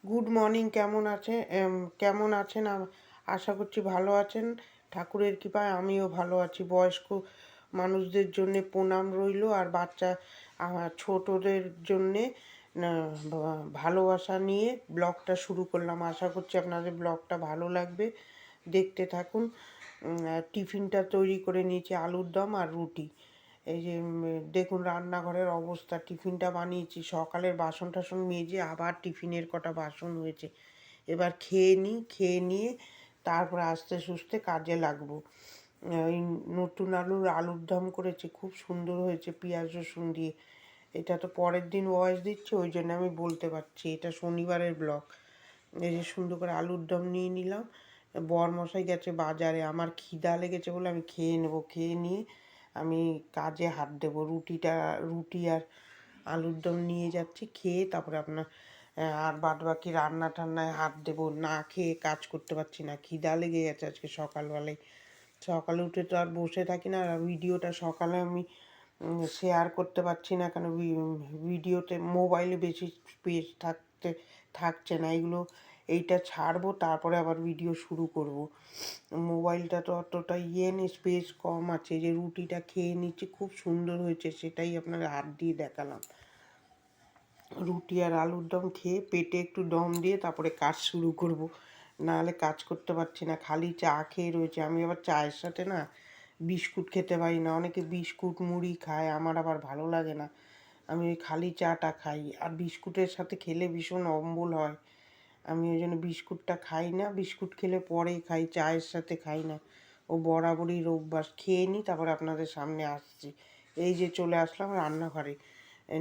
Good morning. কেমন আছেন? আশা করছি ভালো আছেন। ঠাকুরের কৃপায় আমিও ভালো আছি। বয়স্ক মানুষদের জন্যে প্রণাম রইল, আর বাচ্চা ছোটদের জন্যে ভালোবাসা নিয়ে ব্লগটা শুরু করলাম। আশা করছি আপনাদের ব্লগটা ভালো লাগবে, দেখতে থাকুন। টিফিনটা তৈরি করে নিয়েছি, আলুর দম আর রুটি। এই যে দেখুন রান্নাঘরের অবস্থা। টিফিনটা বানিয়েছি, সকালের বাসন টাসন মেজে আবার টিফিনের কটা বাসন হয়েছে। এবার খেয়ে নিয়ে তারপরে আস্তে সুস্তে কাজে লাগবো। এই নতুন আলুর দম করেছি, খুব সুন্দর হয়েছে পেঁয়াজ রসুন দিয়ে। এটা তো পরের দিন ভয়েস দিচ্ছি, ওই জন্য আমি বলতে পারছি, এটা শনিবারের ব্লগ। এই যে সুন্দর করে আলুর দম নিয়ে নিলাম। বরমশাই গেছে বাজারে, আমার খিদা লেগেছে বলে আমি খেয়ে নেবো। খেয়ে নিয়ে আমি কাজে হাত দেবো। রুটি আর আলুর দম নিয়ে যাচ্ছি, খেয়ে তারপরে আপনার আর বাদ বাকি রান্না টান্নায় হাত দেবো। না খেয়ে কাজ করতে পারছি না, খিদা লেগে গেছে আজকে সকালবেলায়। সকালে উঠে তো আর বসে থাকি না। আর ভিডিওটা সকালে আমি শেয়ার করতে পারছি না, কেন ভিডিওতে মোবাইলে বেশি স্পেস থাকছে না। এইটা ছাড়বো, তারপরে আবার ভিডিও শুরু করব। মোবাইলটা তো অতটা নেই, স্পেস কম আছে। যে রুটিটা খেয়ে নিচ্ছি, খুব সুন্দর হয়েছে, সেটাই আপনার হাত দিয়ে দেখালাম। রুটি আর আলুর দম খেয়ে পেটে একটু দম দিয়ে তারপরে কাজ শুরু করব, নাহলে কাজ করতে পারছি না। খালি চা খেয়ে রয়েছে। আমি আবার চায়ের সাথে না বিস্কুট খেতে পারি না। অনেকে বিস্কুট মুড়ি খায়, আমার আবার ভালো লাগে না। আমি ওই খালি চাটা খাই, আর বিস্কুটের সাথে খেলে ভীষণ অম্বল হয়। আমি ওই জন্য বিস্কুটটা খাই না। বিস্কুট খেলে পরেই খাই, চায়ের সাথে খাই না। ও বরাবরই অভ্যাস। খেয়ে নিই, তারপর আপনাদের সামনে আসছি। এই যে চলে আসলাম রান্নাঘরে,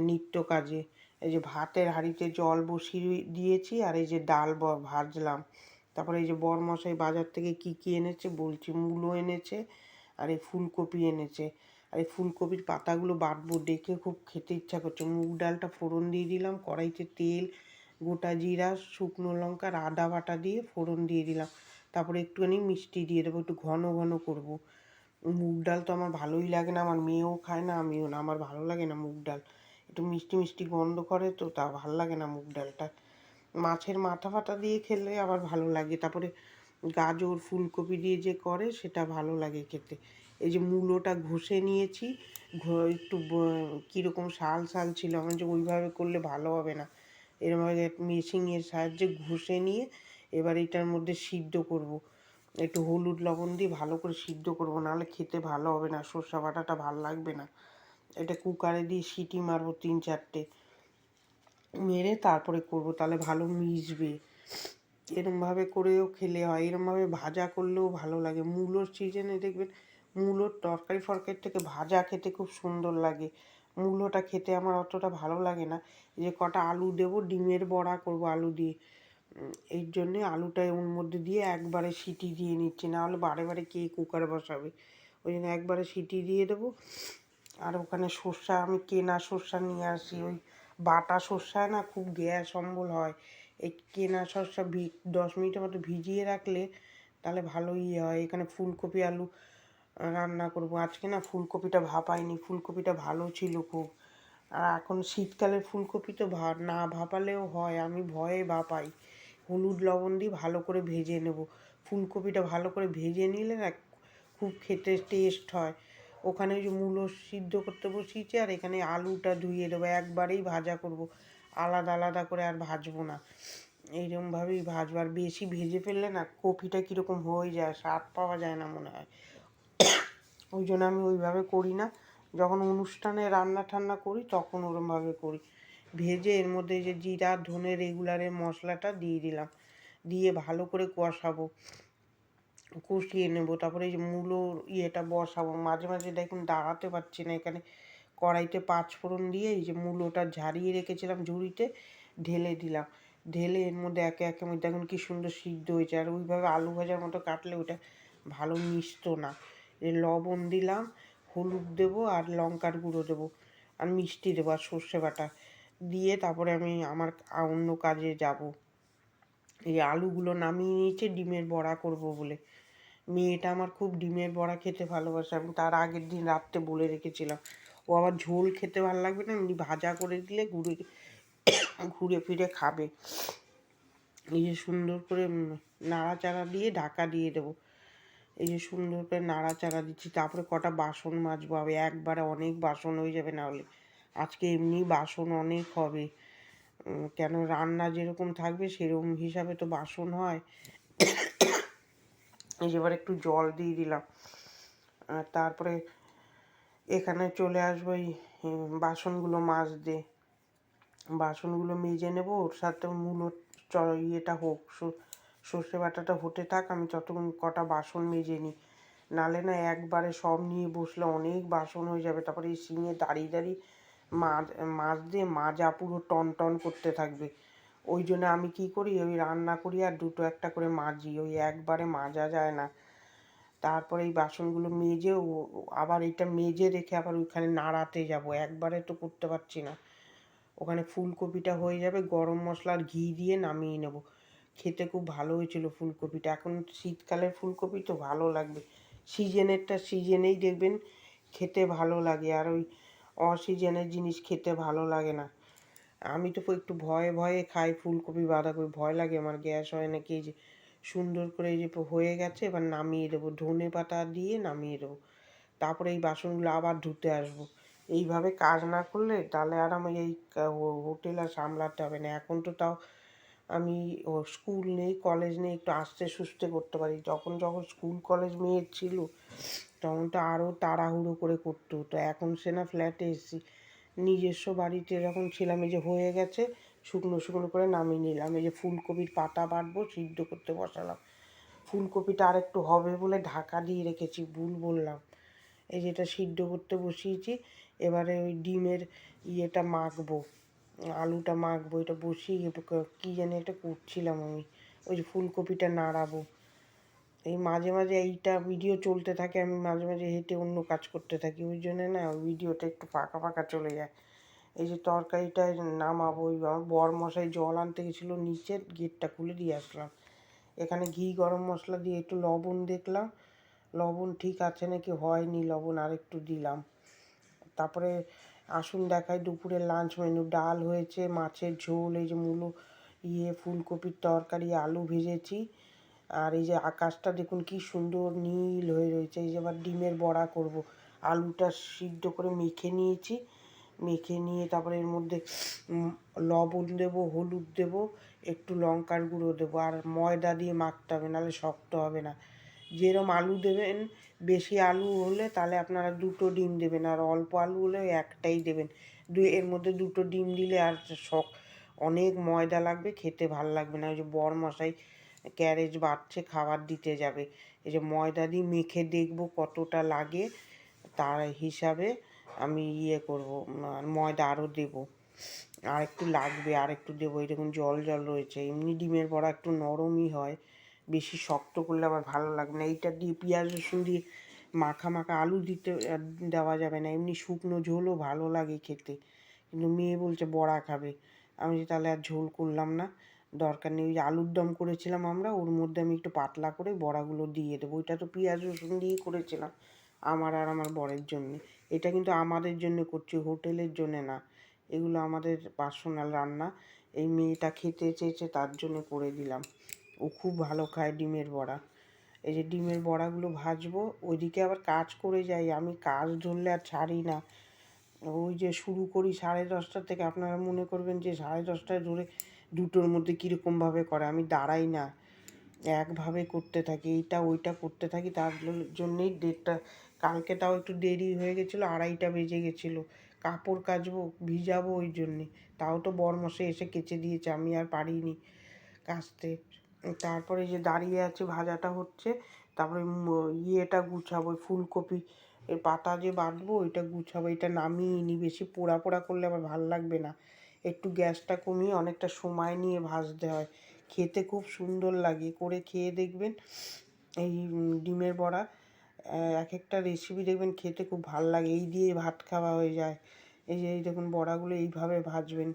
নিত্য কাজে। এই যে ভাতের হাঁড়িতে জল বসিয়ে দিয়েছি, আর এই যে ডাল ভাজলাম। তারপরে এই যে বরমশাই বাজার থেকে কি এনেছে বলছি। মূলো এনেছে, আর এই ফুলকপি এনেছে। আর এই ফুলকপির পাতাগুলো বাটবো, দেখে খুব খেতে ইচ্ছা করছে। মুগ ডালটা ফোড়ন দিয়ে দিলাম, কড়াইতে তেল, গোটা জিরা, শুকনো লঙ্কা আর আদা বাটা দিয়ে ফোড়ন দিয়ে দিলাম। তারপরে একটুখানি মিষ্টি দিয়ে দেবো, একটু ঘন ঘন করবো। মুগ ডাল তো আমার ভালোই লাগে না, আমার মেয়েও খায় না, আমিও না। আমার ভালো লাগে না মুগ ডাল, একটু মিষ্টি মিষ্টি গন্ধ করে, তো তা ভালো লাগে না মুগ ডালটা। মাছের মাথা ফাটা দিয়ে খেলে আবার ভালো লাগে। তারপরে গাজর ফুলকপি দিয়ে যে করে, সেটা ভালো লাগে খেতে। এই যে মূলোটা ঘষে নিয়েছি, একটু কীরকম শাল শাল ছিল, আমার যে ওইভাবে করলে ভালো হবে না। এরমভাবে মেশিনের সাহায্যে ঘষে নিয়ে এবার এটার মধ্যে সিদ্ধ করব। একটু হলুদ লবণ দিয়ে ভালো করে সিদ্ধ করব, নাহলে খেতে ভালো হবে না, সর্ষে বাটাটা ভালো লাগবে না। এটা কুকারে দিয়ে সিটি মারবো 3-4টে, মেরে তারপরে করব, তাহলে ভালো মিশবে। এরমভাবে করেও খেলে হয়, এরমভাবে ভাজা করলেও ভালো লাগে। মূলোর সিজনে দেখবেন মূলোর তরকারি ফরকারি থেকে ভাজা খেতে খুব সুন্দর লাগে। মূলোটা খেতে আমার অতটা ভালো লাগে না। এই যে কটা আলু দেবো, ডিমের বড়া করব আলু দিয়ে। এই জন্যে আলুটা ওর মধ্যে দিয়ে একবারে সিটি দিয়ে নিচ্ছি, নাহলে বারে বারে কে কুকার বসাবে। ওই জন্য একবারে সিটি দিয়ে দেবো। আর ওখানে সর্ষা, আমি কেনা সর্ষা নিয়ে আসি। ওই বাটা সর্ষায় না খুব গ্যাস অম্বল হয়। এই কেনা সর্ষা 10 মিনিটের মতো ভিজিয়ে রাখলে তাহলে ভালোই হয়। এখানে ফুলকপি আলু রান্না করব আজকে। না ফুলকপিটা ভাপাইনি, ফুলকপিটা ভালো ছিল খুব। আর এখন শীতকালের ফুলকপি তো না ভাপালেও হয়, আমি ভয়ে ভাপাই। হলুদ লবণ দিয়ে ভালো করে ভেজে নেব। ফুলকপিটা ভালো করে ভেজে নিলে না খুব খেতে টেস্ট হয়। ওখানে যে মূলো সিদ্ধ করতে বসিয়েছি, আর এখানে আলুটা ধুয়ে দেবো, একবারেই ভাজা করব, আলাদা আলাদা করে আর ভাজবো না। এইরকমভাবেই ভাজবো। আর বেশি ভেজে ফেললে না কপিটা কীরকম হয়ে যায়, স্বাদ পাওয়া যায় না মনে হয়। ওই জন্য আমি ওইভাবে করি না। যখন অনুষ্ঠানে রান্না টান্না করি তখন ওরমভাবে করি। ভেজে এর মধ্যে যে জিরা ধনে রেগুলারের মশলাটা দিয়ে দিলাম, দিয়ে ভালো করে কষাবো, কষিয়ে নেবো। তারপরে এই যে মূলোর ইয়েটা বসাবো। মাঝে মাঝে দেখুন দাঁড়াতে পারছি না, এখানে কড়াইতে 5 ফোড়ন দিয়ে এই যে মূলোটা ঝারিয়ে রেখেছিলাম ঝুড়িতে, ঢেলে দিলাম। ঢেলে এর মধ্যে একে একে আমি দেখুন কী সুন্দর সিদ্ধ হয়েছে। আর ওইভাবে আলু ভাজার মতো কাটলে ওটা ভালো মিশতো না। লবণ দিলাম, হলুদ দেবো, আর লঙ্কার গুঁড়ো দেবো, আর মিষ্টি দেবো, আর সর্ষে বাটা দিয়ে তারপরে আমি আমার অন্য কাজে যাব। এই আলুগুলো নামিয়ে নিয়েছে ডিমের বড়া করব বলে। মেয়েটা আমার খুব ডিমের বড়া খেতে ভালোবাসে, আমি তার আগের দিন রাত্রে বলে রেখেছিলাম। ও আবার ঝোল খেতে ভালো লাগবে না, এমনি ভাজা করে দিলে ঘুরে ঘুরে ফিরে খাবে। এই যে সুন্দর করে নাড়াচাড়া দিয়ে ঢাকা দিয়ে দেবো। এই যে সুন্দর করে নাড়াচাড়া দিচ্ছি, তারপরে কটা বাসন মাজবো। আমি একবারে অনেক বাসন হয়ে যাবে না হলে, আজকে এমনি বাসন অনেক হবে। কেন রান্না যেরকম থাকবে সেরকম হিসাবে তো বাসন হয়। এই যে এবার একটু জল দিয়ে দিলাম, তারপরে এখানে চলে আসবো এই বাসনগুলো মাজতে। বাসনগুলো মেজে নেবো, ওর সাথে মূলো ইয়েটা হোক, সর্ষে বাটাটা হতে থাক, আমি ততক্ষণ কটা বাসন মেজে নিই। নালে না একবারে সব নিয়ে বসলে অনেক বাসন হয়ে যাবে, তারপরে এই সিঙে দাঁড়িয়ে দাঁড়িয়ে মাজতে মাজা পুরো টন টন করতে থাকবে। ওই জন্য আমি কি করি, ওই রান্না করি আর দুটো একটা করে মাজি, ওই একবারে মাজা যায় না। তারপরে এই বাসনগুলো মেজে আবার এটা মেজে রেখে আবার ওইখানে নাড়াতে যাব, একবারে তো করতে পারছি না। ওখানে ফুলকপিটা হয়ে যাবে, গরম মশলা আর ঘি দিয়ে নামিয়ে নেব। খেতে খুব ভালো হয়েছিল ফুলকপিটা। এখন শীতকালের ফুলকপি তো ভালো লাগবে, সিজনেরটা সিজনেই দেখবেন খেতে ভালো লাগে, আর ওই অসিজনের জিনিস খেতে ভালো লাগে না। আমি তো একটু ভয়ে ভয়ে খাই ফুলকপি বাঁধাকপি, ভয় লাগে আমার, গ্যাস হয় নাকি। এই যে সুন্দর করে এই যে হয়ে গেছে, এবার নামিয়ে দেবো, ধনে পাতা দিয়ে নামিয়ে দেবো। তারপরে এই বাসনগুলো আবার ধুতে আসবো। এইভাবে কাজ না করলে তাহলে আর আমি এই হোটেল আর সামলাতে হবে না। এখন তো তাও আমি স্কুল নেই কলেজ নেই, একটু আস্তে সুস্তে করতে পারি। যখন যখন স্কুল কলেজ মেয়ের ছিল তখন তো আরও তাড়াহুড়ো করে করতে হতো। এখন সে না ফ্ল্যাটে এসেছি, নিজস্ব বাড়িতে যখন ছিলাম এই যে হয়ে গেছে, শুকনো শুকনো করে নামিয়ে নিলাম। এই যে ফুলকপির পাতা বাটবো, সিদ্ধ করতে বসালাম। ফুলকপিটা আর একটু হবে বলে ঢাকা দিয়ে রেখেছি, ভুল বললাম। এই যেটা সিদ্ধ করতে বসিয়েছি, এবারে ওই ডিমের ইয়েটা মাখবো, আলুটা মাখবো, এটা বসিয়ে কী জানি একটা করছিলাম আমি, ওই যে ফুলকপিটা নাড়াবো। এই মাঝে মাঝে এইটা ভিডিও চলতে থাকে, আমি মাঝে মাঝে হেঁটে অন্য কাজ করতে থাকি, ওই জন্যে না ভিডিওটা একটু ফাঁকা ফাঁকা চলে যায়। এই যে তরকারিটা নামাবো, ওই আমার বরমশাই জল আনতে গেছিলো নিচের গেটটা খুলে দিয়ে আসলাম। এখানে ঘি গরম মশলা দিয়ে একটু লবণ দেখলাম, লবণ ঠিক আছে নাকি, হয়নি লবণ, আর একটু দিলাম। তারপরে আসুন দেখাই দুপুরের লাঞ্চ মেনু। ডাল হয়েছে, মাছের ঝোল, এই যে মূলো ফুলকপির তরকারি, আলু ভেজেছি। আর এই যে আকাশটা দেখুন কি সুন্দর নীল হয়ে রয়েছে। এই যে আবার ডিমের বড়া করব। আলুটা সিদ্ধ করে মেখে নিয়েছি, মেখে নিয়ে তারপরে এর মধ্যে লবণ দেবো, হলুদ দেবো, একটু লঙ্কার গুঁড়ো দেবো, আর ময়দা দিয়ে মাখতে হবে, নাহলে শক্ত হবে না। যেরম আলু দেবেন, বেশি আলু হলে তাহলে আপনারা দুটো ডিম দেবেন, আর অল্প আলু হলে একটাই দেবেন। এর মধ্যে দুটো ডিম দিলে আর অনেক ময়দা লাগবে, খেতে ভাল লাগবে না। ওই যে বরমশাই ক্যারেজ বাড়ছে, খাবার দিতে যাবে, এই যে ময়দা দিয়ে মেখে দেখবো কতটা লাগে, তার হিসাবে আমি করব, ময়দা আরও দেবো, আর একটু লাগবে, আর একটু দেবো। এরকম জল জল রয়েছে, এমনি ডিমের বড়া একটু নরমই হয়, বেশি শক্ত করলে আবার ভালো লাগবে না। এইটা দিয়ে পেঁয়াজ রসুন দিয়ে মাখা মাখা, আলু দিতে দেওয়া যাবে না, এমনি শুকনো ঝোলও ভালো লাগে খেতে। কিন্তু মেয়ে বলছে বড়া খাবে, আমি তাহলে আর ঝোল করলাম না, দরকার নেই। ওই আলুর দম করেছিলাম আমরা, ওর মধ্যে আমি একটু পাতলা করে বড়াগুলো দিয়ে দেবো। ওইটা তো পেঁয়াজ রসুন দিয়ে করেছিলাম আমার আর আমার বরের জন্যে। এটা কিন্তু আমাদের জন্য করছি, হোটেলের জন্যে না, এগুলো আমাদের পার্সোনাল রান্না। এই মেয়েটা খেতে চেয়েছে তার জন্য করে দিলাম, ও খুব ভালো খায় ডিমের বড়া। এই যে ডিমের বড়াগুলো ভাজবো, ওইদিকে আবার কাজ করে যাই, আমি কাজ ধরলে আর ছাড়ি না। ওই যে শুরু করি 10:30 থেকে, আপনারা মনে করবেন যে 10:30টায় ধরে দুটোর মধ্যে কীরকমভাবে করে, আমি দাঁড়াই না, একভাবে করতে থাকি, এইটা ওইটা করতে থাকি। তার জন্যেই কালকে তাও একটু দেরি হয়ে গেছিলো, 2:30টা বেজে গেছিলো। কাপড় কাচবো, ভিজাবো, ওই জন্যে, তাও তো বরমশাই এসে কেচে দিয়েছে, আমি আর পারিনি কাচতে। তারপরে যে দাঁড়িয়ে আছে, ভাজাটা হচ্ছে, তারপরে ইয়েটা গুছাবো, ফুলকপি এর পাতা যে বাঁধবো ওইটা গুছাবো। এটা নামিয়ে নিই, বেশি পোড়া পোড়া করলে আবার ভাল লাগবে না, একটু গ্যাসটা কমিয়ে অনেকটা সময় নিয়ে ভাজতে হয়, খেতে খুব সুন্দর লাগে। করে খেয়ে দেখবেন এই ডিমের বড়া, এক একটা রেসিপি দেখবেন খেতে খুব ভাল লাগে, এই দিয়ে ভাত খাওয়া হয়ে যায়। এই যে এই দেখুন বড়াগুলো এইভাবে ভাজবেন,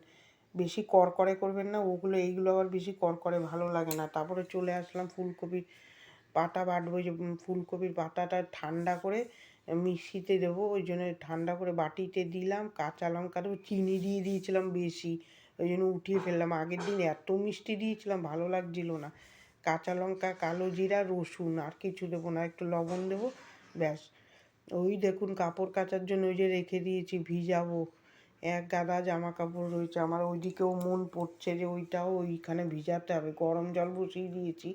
বেশি কড়কড়ে করবেন না, এইগুলো আবার বেশি কড়কড়ে ভালো লাগে না। তারপরে চলে আসলাম ফুলকপির পাতা বাটবো, যে ফুলকপির পাতাটা ঠান্ডা করে মিক্সিতে দেবো, ওই জন্য ঠান্ডা করে বাটিতে দিলাম, কাঁচা লঙ্কা দেবো, চিনি দিয়ে দিয়েছিলাম বেশি, ওই জন্য উঠিয়ে ফেললাম। আগের দিন এত মিষ্টি দিয়েছিলাম, ভালো লাগছিল না। কাঁচা লঙ্কা, কালো জিরা, রসুন, আর কিছু দেবো না, একটু লবণ দেবো, ব্যাস। ওই দেখুন কাপড় কাচার জন্য ওই যে রেখে দিয়েছি ভিজাবো, এক গাদা জামা কাপড় রয়েছে আমার। ওইদিকেও মন পড়ছে যে ওইটাও ওইখানে ভিজাতে হবে, গরম জল বসিয়ে দিয়েছি,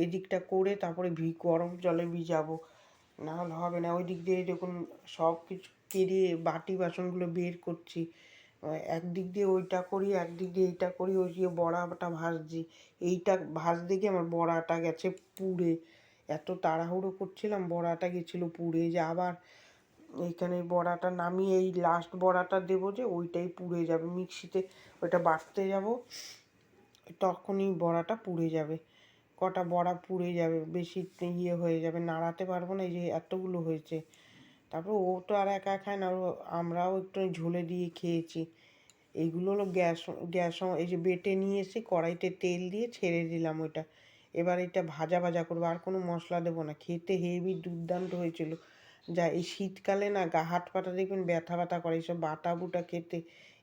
এদিকটা করে তারপরে গরম জলে ভিজাবো, না হলে হবে না। ওই দিক দিয়ে দেখুন সব কিছু কেড়ে বাটি বাসনগুলো বের করছি, একদিক দিয়ে ওইটা করি, একদিক দিয়ে এইটা করি, ওই যে বড়াটা ভাজছি, এইটা ভাজতে গিয়ে আমার বড়াটা গেছে পুড়ে। এত তাড়াহুড়ো করছিলাম, বড়াটা গেছিলো পুড়ে, যে আবার এইখানে বড়াটা নামিয়ে এই লাস্ট বড়াটা দেবো, যে ওইটাই পুড়ে যাবে। মিক্সিতে ওইটা বাটতে যাব, তখনই বড়াটা পুড়ে যাবে, কটা বড়া পুড়ে যাবে, বেশি ইয়ে হয়ে যাবে, নাড়াতে পারবো না। এই যে এতগুলো হয়েছে। তারপর ও তো আর একা খায় না, আমরাও একটু ঝোলে দিয়ে খেয়েছি। এইগুলো হলো গ্যাস এই যে বেটে নিয়ে এসে কড়াইতে তেল দিয়ে ছেড়ে দিলাম ওইটা। এবার এটা ভাজা ভাজা করবো, আর কোনো মশলা দেবো না। খেতে হেভি দুর্দান্ত হয়েছিল। যা এই শীতকালে না হাত পাটা দেখবেন ব্যথা ব্যথা করে, এইসব বাটা বুটা খেতে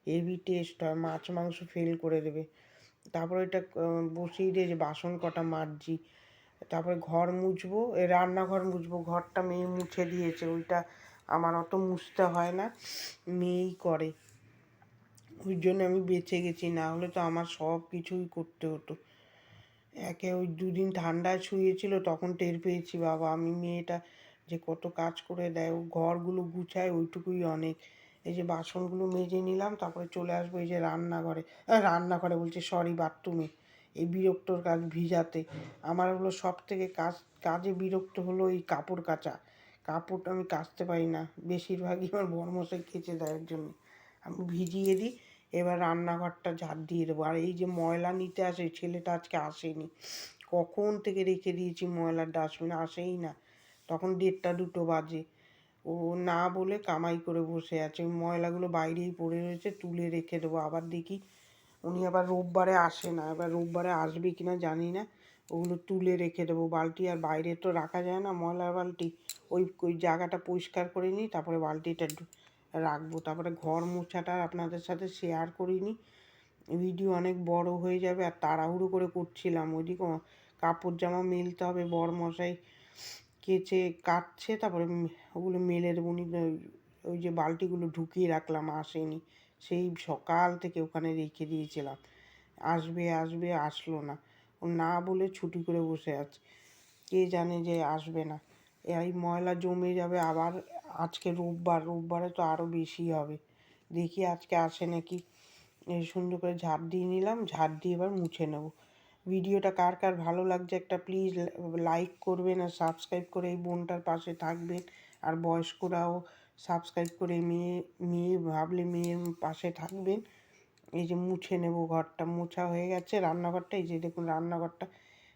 হেভি টেস্ট হয়, মাছ মাংস ফেল করে দেবে। তারপরে এটা বসিয়ে দিয়ে যে বাসন কটা মাজছি, তারপরে ঘর মুছবো, রান্নাঘর মুছবো। ঘরটা মেয়ে মুছে দিয়েছে, ওইটা আমার অত মুছতে হয় না, মেয়েই করে। ওই জন্য আমি বেঁচে গেছি, না হলে তো আমার সব কিছুই করতে হতো। একে ওই দুদিন ঠান্ডায় শুয়েছিল, তখন টের পেয়েছি বাবা আমি মেয়েটা যে কত কাজ করে দেয়। ও ঘরগুলো গুছায়, ওইটুকুই অনেক। এই যে বাসনগুলো মেজে নিলাম, তারপরে চলে আসবো এই যে রান্নাঘরে বলছি, সরি, বাথরুমে। এই বিরক্তর কাজ ভিজাতে আমার হলো সব থেকে কাজে বিরক্ত হলো এই কাপড় কাচা। কাপড়টা আমি কাচতে পারি না, বেশিরভাগই আমার বড়মশাই কেচে দেওয়ার জন্য আমি ভিজিয়ে দিই। এবার রান্নাঘরটা ঝাড় দিয়ে দেবো। আর এই যে ময়লা নিতে আসে, ছেলেটা আজকে আসেনি, কখন থেকে রেখে দিয়েছি ময়লার ডাস্টবিন, আসেই না। তখন 1:30-2 বাজে, ও না বলে কামাই করে বসে আছে। ওই ময়লাগুলো বাইরেই পড়ে রয়েছে, তুলে রেখে দেবো। আবার দেখি উনি আবার রোববারে আসে না, এবার রোববারে আসবে কিনা জানি না। ওগুলো তুলে রেখে দেবো বালতি, আর বাইরে তো রাখা যায় না ময়লার বালতি। ওই জায়গাটা পরিষ্কার করে নিই, তারপরে বালতিটা রাখবো। তারপরে ঘর মোছাটা আপনাদের সাথে শেয়ার করিনি, ভিডিও অনেক বড় হয়ে যাবে, আর তাড়াহুড়ো করে করছিলাম। ওইদিকে কাপড় জামা মেলতে হবে, বরমশাই কেচে কাটছে, তারপরে ওগুলো মেলে দেবো। উনি ওই যে বালতিগুলো ঢুকিয়ে রাখলাম, আসেনি, সেই সকাল থেকে ওখানে রেখে দিয়েছিলাম। আসবে আসবে, আসলো না। ও না বলে ছুটি করে বসে আছে, কে জানে যে আসবে না। এই ময়লা জমে যাবে আবার। আজকে রোববারে তো আরও বেশি হবে। দেখি আজকে আসে নাকি। এই সুন্দর করে ঝাড় দিয়ে নিলাম, ঝাড় দিয়ে এবার মুছে নেব। ভিডিওটা কার কার ভালো লাগছে একটা প্লিজ লাইক করবেন, আর সাবস্ক্রাইব করে এই বোনটার পাশে থাকবেন। আর বয়স্করাও সাবস্ক্রাইব করে মেয়ে ভাবলে মেয়ের পাশে থাকবেন। এই যে মুছে নেব, ঘরটা মোছা হয়ে গেছে। রান্নাঘরটা এই যে দেখুন, রান্নাঘরটা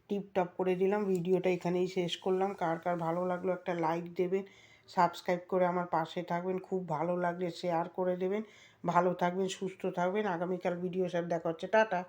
টিপটপ করে দিলাম। ভিডিওটা এখানেই শেষ করলাম। কার কার ভালো লাগলো একটা লাইক দেবেন, সাবস্ক্রাইব করে আমার পাশে থাকবেন, খুব ভালো লাগলে শেয়ার করে দেবেন। ভালো থাকবেন, সুস্থ থাকবেন। আগামীকাল ভিডিওর সাথে দেখা হচ্ছে, টাটা।